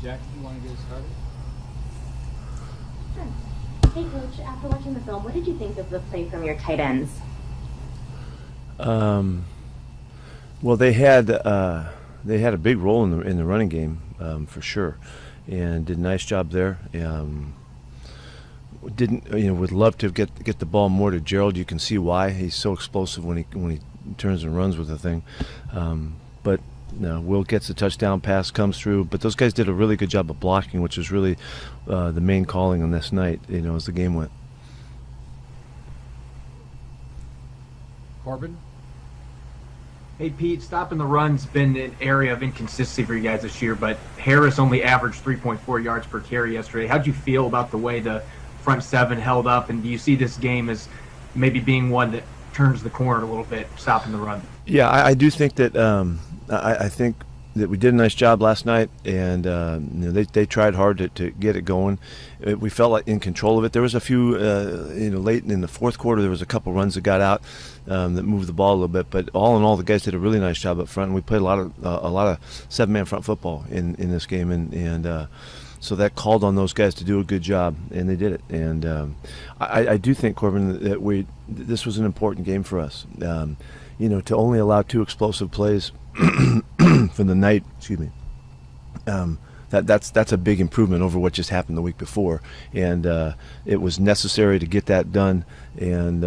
Jack, you want to get us started? Sure. Hey, Coach, after watching the film, what did you think of the play from your tight ends? Well, they had a big role in the running game for sure, and did a nice job there. Would love to get the ball more to Gerald. You can see why he's so explosive when he turns and runs with the thing. But no, Will gets the touchdown pass, comes through. But those guys did a really good job of blocking, which was really the main calling on this night. As the game went. Corbin? Hey, Pete, stopping the run's been an area of inconsistency for you guys this year, but Harris only averaged 3.4 yards per carry yesterday. How'd you feel about the way the front seven held up, and do you see this game as maybe being one that turns the corner a little bit, stopping the run? Yeah, I do think that I think that we did a nice job last night, and they tried hard to get it going. We felt like in control of it. There was a few, late in the fourth quarter, there was a couple runs that got out that moved the ball a little bit. But all in all, the guys did a really nice job up front, and we played a lot of seven-man front football in this game, and so that called on those guys to do a good job, and they did it. And I do think, Corbin, that this was an important game for us. To only allow 2 explosive plays for the night, excuse me, that's a big improvement over what just happened the week before, and it was necessary to get that done, and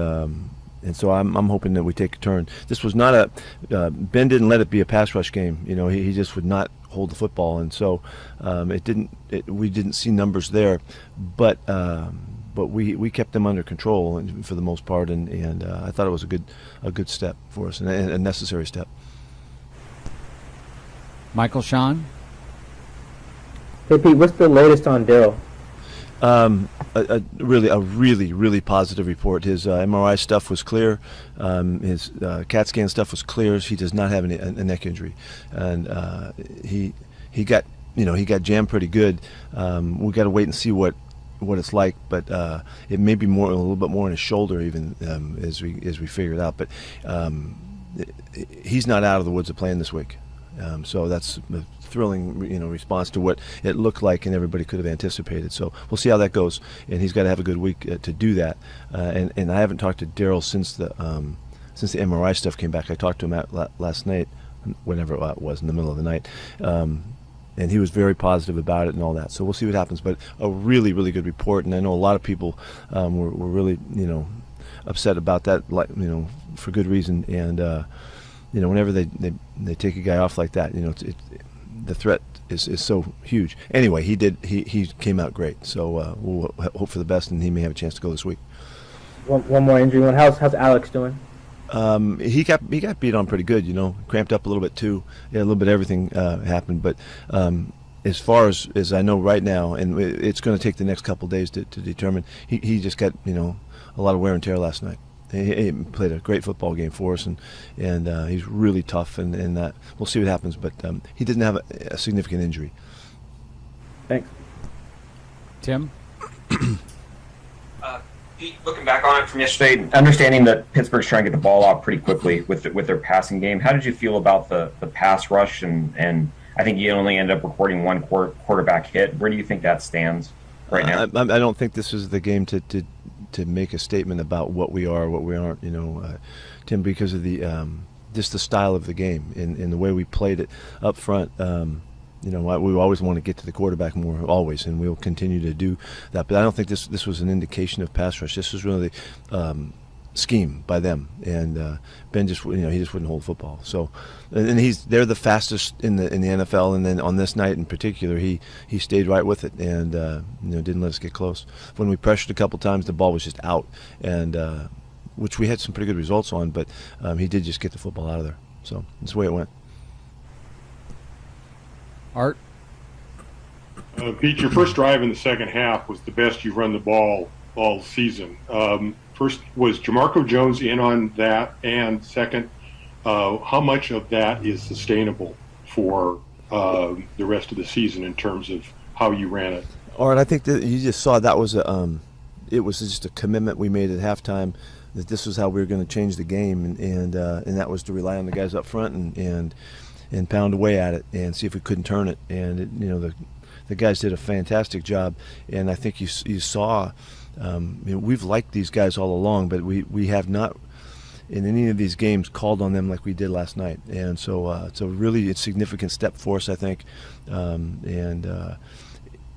so I'm hoping that we take a turn. This was not Ben didn't let it be a pass rush game. He just would not hold the football, and so we didn't see numbers there, but we kept them under control for the most part, and I thought it was a good step for us and a necessary step. Michael, Sean? Hey, Pete, what's the latest on Daryl? A really positive report. His MRI stuff was clear. His CAT scan stuff was clear. He does not have a neck injury, and he got jammed pretty good. We got to wait and see what it's like, but it may be a little bit more in his shoulder even as we figure it out. But he's not out of the woods of playing this week. So that's a thrilling, response to what it looked like and everybody could have anticipated. So we'll see how that goes, and he's got to have a good week to do that. And I haven't talked to Daryl since the MRI stuff came back. I talked to him last night, whenever it was, in the middle of the night, and he was very positive about it and all that. So we'll see what happens. But a really good report, and I know a lot of people were really upset about that, for good reason. And whenever they take a guy off like that, the threat is so huge. Anyway, he came out great. So we'll hope for the best, and he may have a chance to go this week. One more injury one. How's Alex doing? He got beat on pretty good. Cramped up a little bit too. Yeah, a little bit of everything happened. But as far as I know right now, and it's going to take the next couple of days to determine. He just got a lot of wear and tear last night. He played a great football game for us, and he's really tough, and we'll see what happens. But he didn't have a significant injury. Thanks. Tim? Pete, looking back on it from yesterday, understanding that Pittsburgh's trying to get the ball out pretty quickly with their passing game, how did you feel about the pass rush? And I think you only ended up recording one quarterback hit. Where do you think that stands right now? I don't think this is the game to make a statement about what we are, what we aren't, Tim, because of the just the style of the game and the way we played it up front. We always want to get to the quarterback more, always, and we'll continue to do that. But I don't think this was an indication of pass rush. This was really scheme by them, and Ben just he just wouldn't hold football. So, and they're the fastest in the NFL, and then on this night in particular, he stayed right with it and didn't let us get close. When we pressured a couple times, the ball was just out, and which we had some pretty good results on, but he did just get the football out of there. So that's the way it went. Art? Pete, your first drive in the second half was the best you've run the ball all season. First, was Jamarco Jones in on that? And second, how much of that is sustainable for the rest of the season in terms of how you ran it? All right, I think that you just saw that was it was just a commitment we made at halftime that this was how we were going to change the game, and that was to rely on the guys up front and pound away at it and see if we couldn't turn it. And the the guys did a fantastic job, and I think you saw. We've liked these guys all along, but we have not in any of these games called on them like we did last night, and so it's a really significant step for us, I think,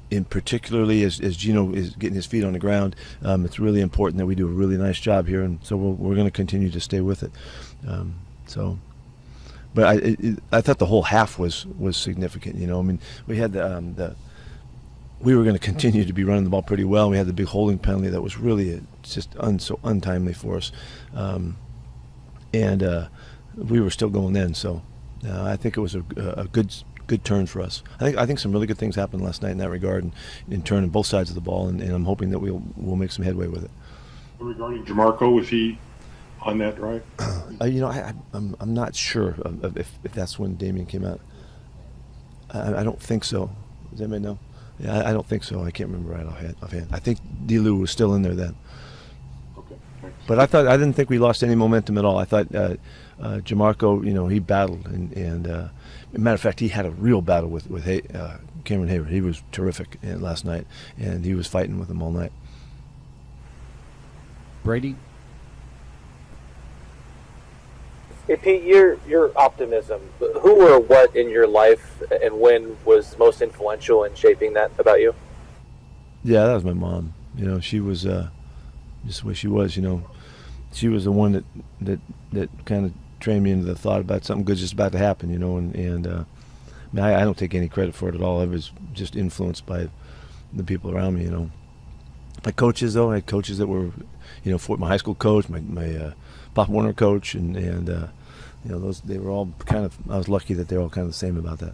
in particularly as Gino is getting his feet on the ground, it's really important that we do a really nice job here, and so we're going to continue to stay with it. But I thought the whole half was significant. I mean, we had we were going to continue to be running the ball pretty well. We had the big holding penalty that was really just so untimely for us, and we were still going in. So I think it was a good turn for us. I think some really good things happened last night in that regard, and in turning both sides of the ball, and I'm hoping that we'll make some headway with it. Regarding Jamarco, was he on that drive? I'm not sure if that's when Damien came out. I don't think so. Does anybody know? Yeah, I don't think so. I can't remember right offhand. I think D-Lou was still in there then. Okay, thanks. But I didn't think we lost any momentum at all. I thought Jamarco, he battled, and matter of fact, he had a real battle with Cameron Hayward. He was terrific last night, and he was fighting with him all night. Brady? Hey Pete, your optimism. Who or what in your life and when was most influential in shaping that about you? Yeah, that was my mom. She was just the way she was. She was the one that kind of trained me into the thought about something good just about to happen. I don't take any credit for it at all. I was just influenced by the people around me. My coaches, though, I had coaches that were, for my high school coach, my Pop Warner coach, and those, they were all kind of, I was lucky that they're all kind of the same about that.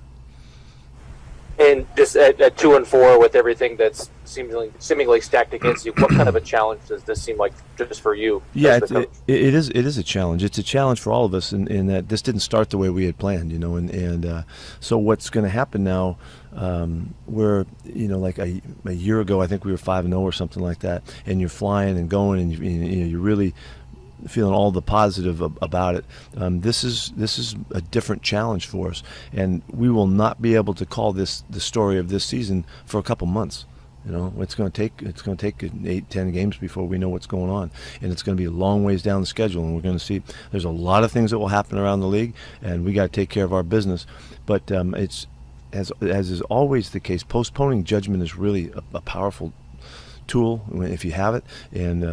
And just at 2-4 with everything that's seemingly stacked against you, what kind of a challenge does this seem like just for you? Yeah, it is a challenge. It's a challenge for all of us in that this didn't start the way we had planned, and so what's going to happen now, we're, like a year ago, I think we were 5-0 or something like that, and you're flying and going, and you're really feeling all the positive about it. This is a different challenge for us, and we will not be able to call this the story of this season for a couple months. It's going to take 8-10 games before we know what's going on, and it's going to be a long ways down the schedule, and we're going to see there's a lot of things that will happen around the league, and we got to take care of our business. But it's as is always the case, postponing judgment is really a powerful tool if you have it, and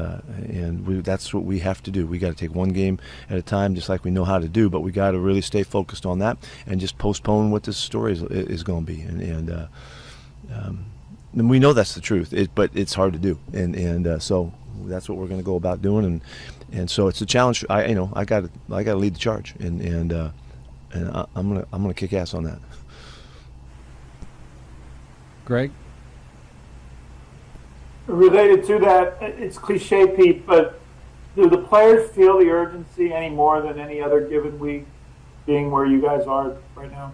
that's what we have to do. We got to take one game at a time, just like we know how to do, but we got to really stay focused on that and just postpone what this story is going to be, and we know that's the truth, but it's hard to do, and so that's what we're going to go about doing, and so it's a challenge. I got to lead the charge, and I'm gonna kick ass on that. Greg? Related to that, it's cliche, Pete, but do the players feel the urgency any more than any other given week, being where you guys are right now?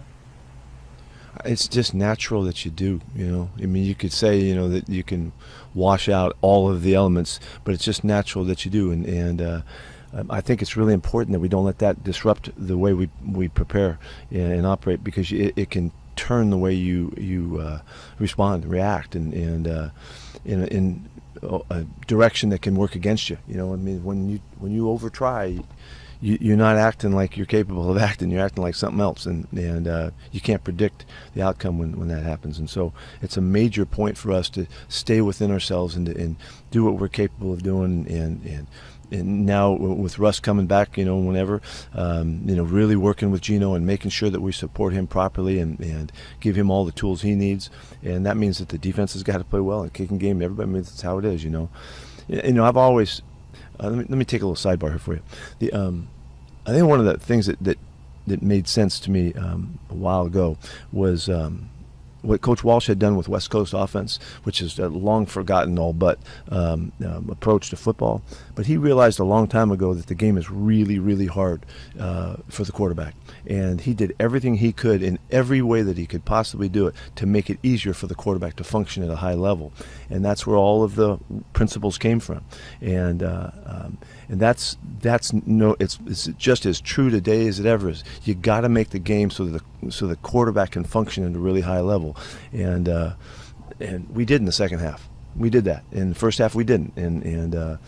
It's just natural that you do. I mean, you could say that you can wash out all of the elements, but it's just natural that you do, and I think it's really important that we don't let that disrupt the way we prepare and operate, because it can turn the way you respond, react, and in a direction that can work against you. I mean, when you over try, you're not acting like you're capable of acting. You're acting like something else, and you can't predict the outcome when that happens. And so it's a major point for us to stay within ourselves and do what we're capable of doing. And now with Russ coming back, whenever, really working with Gino and making sure that we support him properly and give him all the tools he needs. And that means that the defense has got to play well and kicking game. Everybody means that's how it is, I've always, let me take a little sidebar here for you. I think one of the things that made sense to me a while ago was what Coach Walsh had done with West Coast offense, which is a long forgotten all but approach to football. But he realized a long time ago that the game is really, really hard for the quarterback. And he did everything he could in every way that he could possibly do it to make it easier for the quarterback to function at a high level. And that's where all of the principles came from. And and that's no, it's just as true today as it ever is. You got to make the game so the quarterback can function at a really high level, and we did in the second half. We did that. In the first half, we didn't, and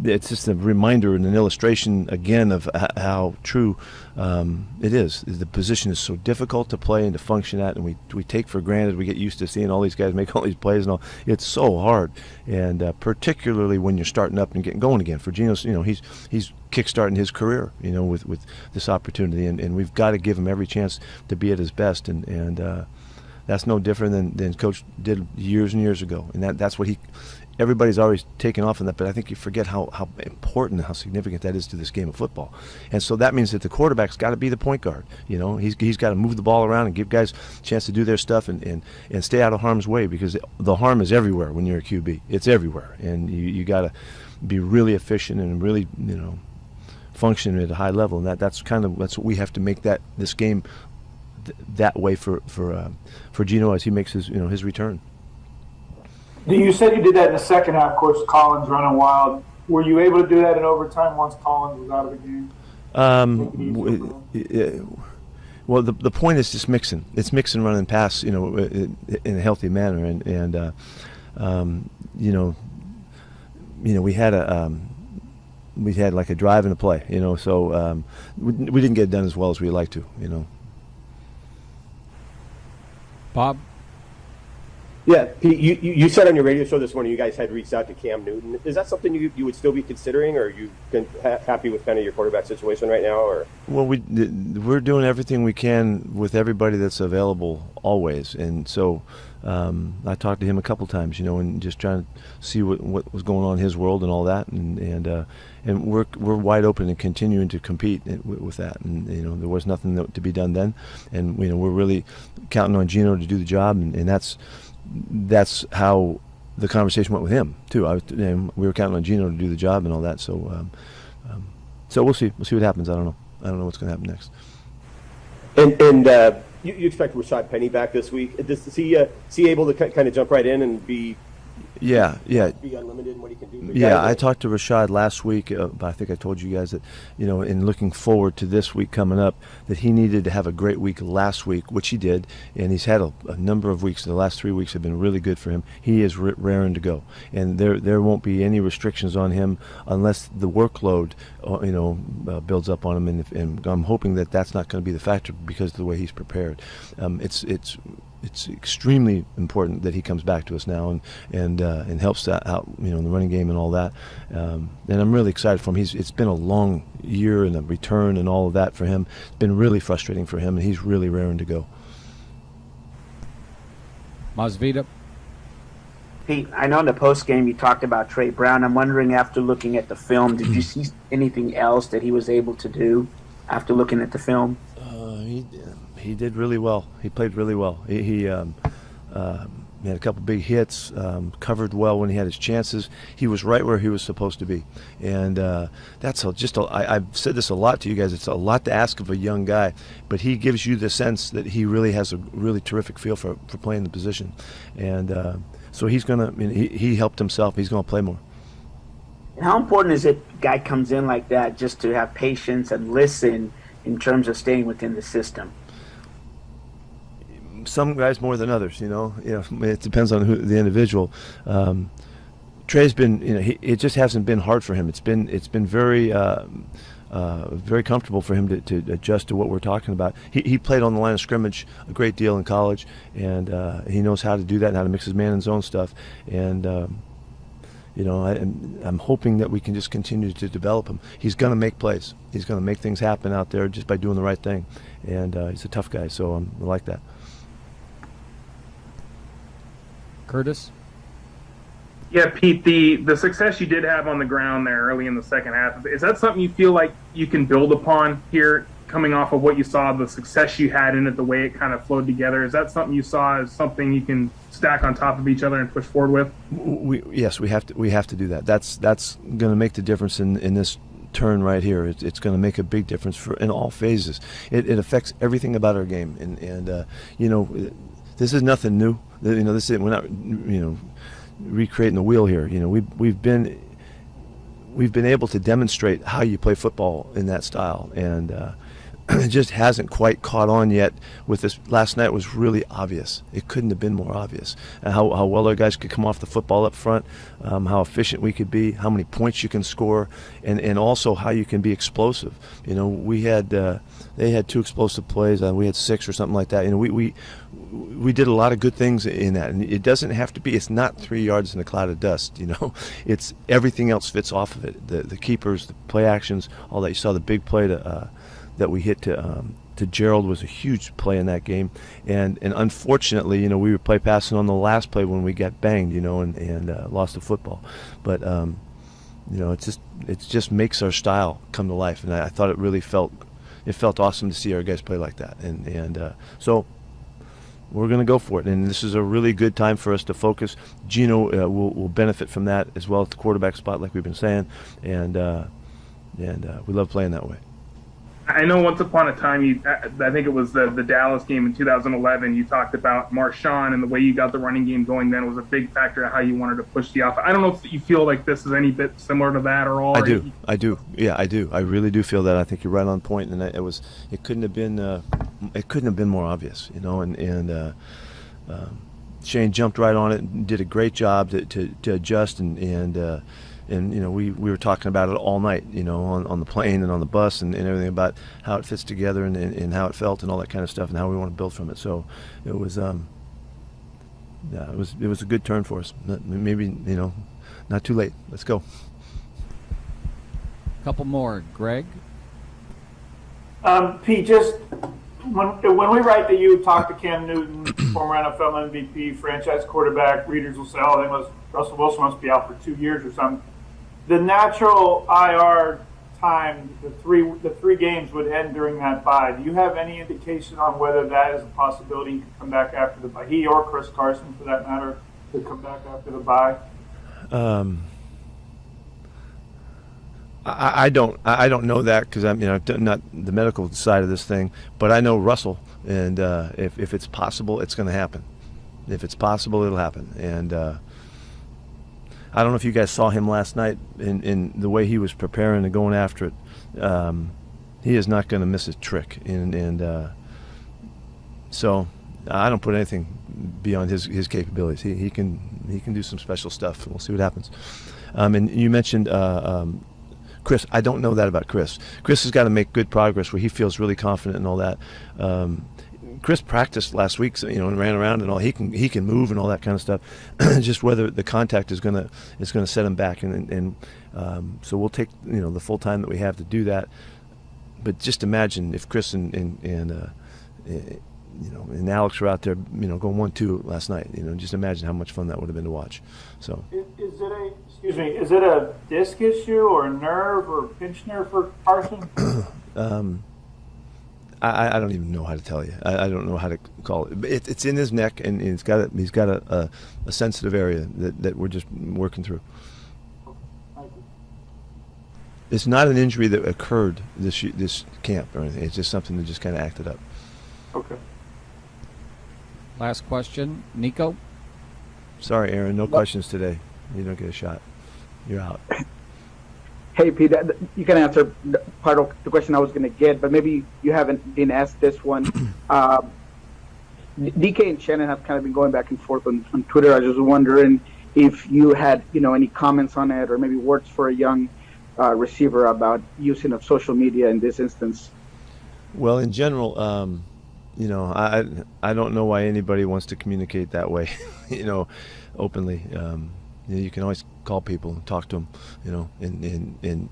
it's just a reminder and an illustration again of how true it is. The position is so difficult to play and to function at, and we take for granted. We get used to seeing all these guys make all these plays and all. It's so hard, and particularly when you're starting up and getting going again. For Geno's, he's kickstarting his career, with this opportunity, and we've got to give him every chance to be at his best, and that's no different than Coach did years and years ago, and that's what everybody's always taken off on that, but I think you forget how important and how significant that is to this game of football. And so that means that the quarterback's got to be the point guard. He's got to move the ball around and give guys a chance to do their stuff and stay out of harm's way, because the harm is everywhere when you're a QB. It's everywhere, and you got to be really efficient and really function at a high level. And that's what we have to make this game that way for Geno as he makes his return. You said you did that in the second half. Of course, Collins running wild. Were you able to do that in overtime once Collins was out of the game? Well, the point is just mixing. It's mixing, running, pass, in a healthy manner, and we had like a drive and a play, so we didn't get it done as well as we'd like to, Bob? Yeah, Pete, you said on your radio show this morning you guys had reached out to Cam Newton. Is that something you would still be considering, or are you happy with kind of your quarterback situation right now? Or well, we're doing everything we can with everybody that's available always, and so I talked to him a couple times, and just trying to see what was going on in his world and all that, and we're wide open and continuing to compete with that, and there was nothing to be done then, and we're really counting on Geno to do the job, and that's how the conversation went with him too. We were counting on Geno to do the job and all that. So, so we'll see. We'll see what happens. I don't know what's going to happen next. And you expect Rashad Penny back this week? Is he able to kind of jump right in and be? Yeah. Be unlimited in what he can do. Yeah, I talked to Rashad last week. But I think I told you guys that, in looking forward to this week coming up, that he needed to have a great week last week, which he did, and he's had a number of weeks. The last 3 weeks have been really good for him. He is raring to go, and there won't be any restrictions on him unless the workload, builds up on him. And I'm hoping that that's not going to be the factor because of the way he's prepared. It's extremely important that he comes back to us now and helps out, in the running game and all that. And I'm really excited for him. It's been a long year and a return and all of that for him. It's been really frustrating for him, and he's really raring to go. Masvita? Pete, I know in the post game you talked about Trey Brown. I'm wondering, after looking at the film, did you see anything else that he was able to do after looking at the film? He did really well. He played really well. He had a couple big hits, covered well when he had his chances. He was right where he was supposed to be. And I've said this a lot to you guys. It's a lot to ask of a young guy, but he gives you the sense that he really has a really terrific feel for playing the position. And so he's going to, he helped himself. He's going to play more. And how important is it, guy comes in like that, just to have patience and listen in terms of staying within the system? Some guys more than others, it depends on the individual. Trey's been, it just hasn't been hard for him. It's been very, very comfortable for him to adjust to what we're talking about. He played on the line of scrimmage a great deal in college, and he knows how to do that and how to mix his man and zone stuff. And I'm hoping that we can just continue to develop him. He's going to make plays. He's going to make things happen out there just by doing the right thing. And he's a tough guy, so I like that. Curtis? Yeah, Pete, the success you did have on the ground there early in the second half, is that something you feel like you can build upon here, coming off of what you saw, the success you had in it, the way it kind of flowed together? Is that something you saw as something you can stack on top of each other and push forward with? Yes, we have to do that. That's going to make the difference in this turn right here. It's going to make a big difference in all phases. It affects everything about our game, and this is nothing new. We're not recreating the wheel here. We've been we've been able to demonstrate how you play football in that style, and it just hasn't quite caught on yet. With this last night was really obvious. It couldn't have been more obvious. And how well our guys could come off the football up front, how efficient we could be, how many points you can score, and also how you can be explosive. You know, we had they had 2 explosive plays, we had 6 or something like that. You know, we did a lot of good things in that, and it doesn't have to be. It's not 3 yards in a cloud of dust. You know, it's everything else fits off of it. The keepers, the play actions, all that. You saw the big play that we hit to Gerald was a huge play in that game, and unfortunately, you know, we were play passing on the last play when we got banged, you know, and lost the football. But you know, it just makes our style come to life, and I thought it really felt awesome to see our guys play like that, and so we're going to go for it, and this is a really good time for us to focus. Gino will benefit from that as well at the quarterback spot, like we've been saying, and we love playing that way. I know once upon a time, I think it was the Dallas game in 2011, you talked about Marshawn and the way you got the running game going then was a big factor of how you wanted to push the offense. I don't know if you feel like this is any bit similar to that or all. I do. Yeah, I do. I really do feel that. I think you're right on point, and it couldn't have been more obvious, you know, and Shane jumped right on it and did a great job to adjust and you know, we were talking about it all night, you know, on the plane and on the bus and everything about how it fits together and how it felt and all that kind of stuff and how we want to build from it. So it was it was a good turn for us. Maybe, you know, not too late. Let's go. Couple more. Greg? Pete, just when we write that you talked to Cam Newton, former NFL MVP, franchise quarterback, readers will say, oh, they must, Russell Wilson must be out for 2 years or something. The natural IR time, the three games would end during that bye. Do you have any indication on whether that is a possibility he could come back after the bye? He or Chris Carson, for that matter, could come back after the bye? I don't know that because I'm not the medical side of this thing, but I know Russell, and if it's possible, it's going to happen. If it's possible, it'll happen. And I don't know if you guys saw him last night in the way he was preparing and going after it. He is not going to miss a trick, and so I don't put anything beyond his capabilities. He can do some special stuff, and we'll see what happens. And you mentioned Chris. I don't know that about Chris. Chris has got to make good progress where he feels really confident and all that. Chris practiced last week, so, you know, and ran around and all. He can move and all that kind of stuff. Just whether the contact is gonna set him back, and so we'll take, you know, the full time that we have to do that. But just imagine if Chris and you know, and Alex were out there, you know, going 1-2 last night. You know, just imagine how much fun that would have been to watch. So. Is it a disc issue or a nerve or a pinch nerve for Carson? I don't even know how to tell you. I don't know how to call it. But it's in his neck, and he's got a sensitive area that we're just working through. It's not an injury that occurred this camp or anything. It's just something that just kind of acted up. Okay. Last question, Nico. Sorry, Aaron. No questions today. You don't get a shot. You're out. Hey, Pete, you can answer part of the question I was going to get, but maybe you haven't been asked this one. DK and Shannon have kind of been going back and forth on Twitter. I was just wondering if you had, you know, any comments on it or maybe words for a young receiver about using of social media in this instance. Well, in general, you know, I don't know why anybody wants to communicate that way, you know, openly. You know, you can always call people and talk to them, you know, and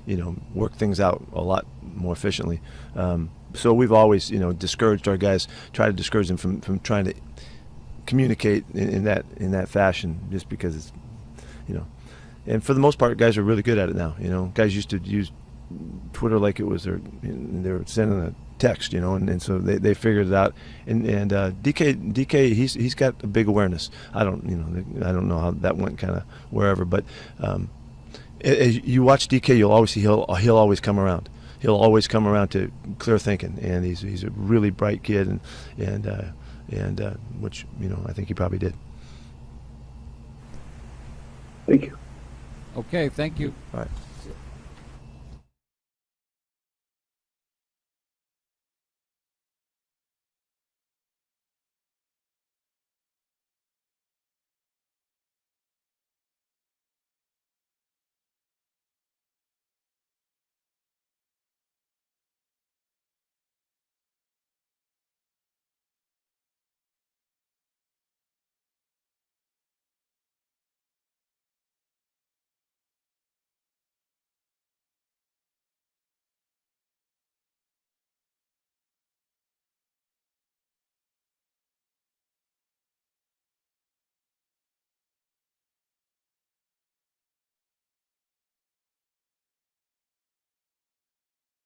you know, work things out a lot more efficiently. So we've always, you know, discouraged our guys, try to discourage them from trying to communicate in that fashion, just because it's, you know, and for the most part, guys are really good at it now. You know, guys used to use Twitter like it was they were sending a text, you know, and so they figured it out. And DK he's got a big awareness. I don't know how that went kind of wherever, but as you watch DK, you'll always see he'll always come around. He'll always come around to clear thinking, and he's a really bright kid, and which, you know, I think he probably did. Thank you. Okay, thank you. All right.